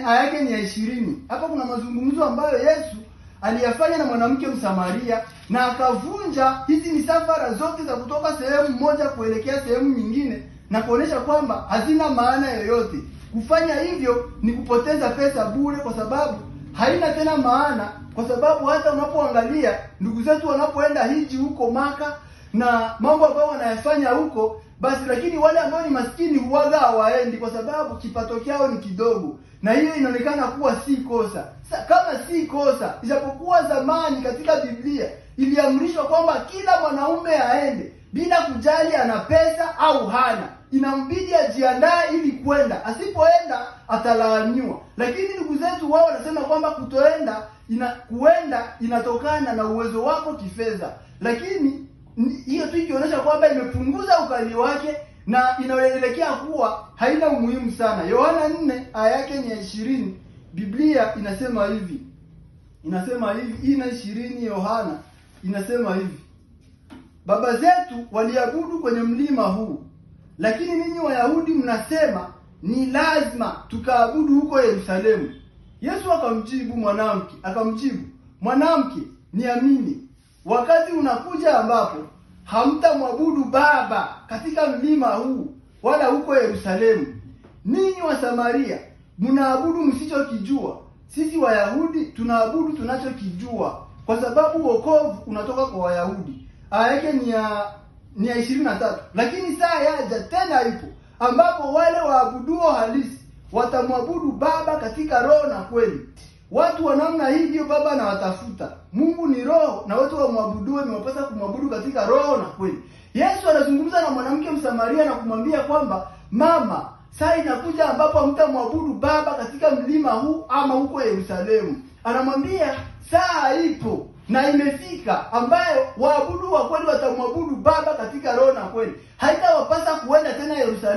aya yake ni ya 20. Hapa kuna mazungumzo ambayo Yesu aliyafanya na mwanamke Msamaria, na akavunja hizi misafara zote za kutoka sehemu moja kuelekea sehemu nyingine, na kuonesha kwamba hazina maana yoyote. Kufanya hivyo ni kupoteza pesa bure, kwa sababu haina tena maana. Kwa sababu hata unapoangalia ndugu zetu wanapoenda hiji huko Maka na mambo ambayo wanayafanya huko, basi lakini wale ambao ni maskini huwaga hawaendi kwa sababu kipato kyao ni kidogo, na hiyo inaonekana kuwa si kosa. Sasa kama si kosa, ijapokuwa zamani katika Biblia iliamrishwa kwamba kila mwanaume aende bila kujali ana pesa au hana, inambidi ajiandae ili kwenda, asipoenda atalaaniwa. Lakini ndugu zetu wao wanasema kwamba kutoenda kuenda inatokana na uwezo wako kifedha, lakini hiyo tu ikionyesha kwamba imepunguza ukali wake na inaelekea kuwa haina umuhimu sana. Yohana 4 aya yake ni ya 20. Biblia inasema hivi. Ina 20 Yohana inasema hivi: baba zetu waliabudu kwenye mlima huu, lakini ninyi Wayahudi mnasema ni lazima tukaabudu huko Yerusalemu. Yesu akamjibu mwanamke, niamini, wakati unakuja ambapo hamtamwabudu Baba katika mlima huu wala huko Yerusalemu. Ninyi wa Samaria mnaabudu msichokijua, sisi Wayahudi tunaabudu tunachokijua, kwa sababu wokovu unatoka kwa Wayahudi. Aya yake ni ya 23. Lakini saa yaja tena ipo ambapo wale waabuduo halisi watamwabudu Baba katika roho na kweli. Watu wa namna hii ndio Baba anawatafuta. Mungu ni roho, na watu wamwabuduo ni wapasa kumwabudu katika roho na kweli. Yesu anazungumza na mwanamke Msamaria na kumwambia kwamba, mama, saa inakuja ambapo hamtamwabudu Baba katika mlima huu ama huko Yerusalemu. Anamwambia saa ipo na imefika ambayo waabudu wa kweli watamwabudu Baba katika roho na kweli. Haitawapasa kuenda tena Yerusalemu.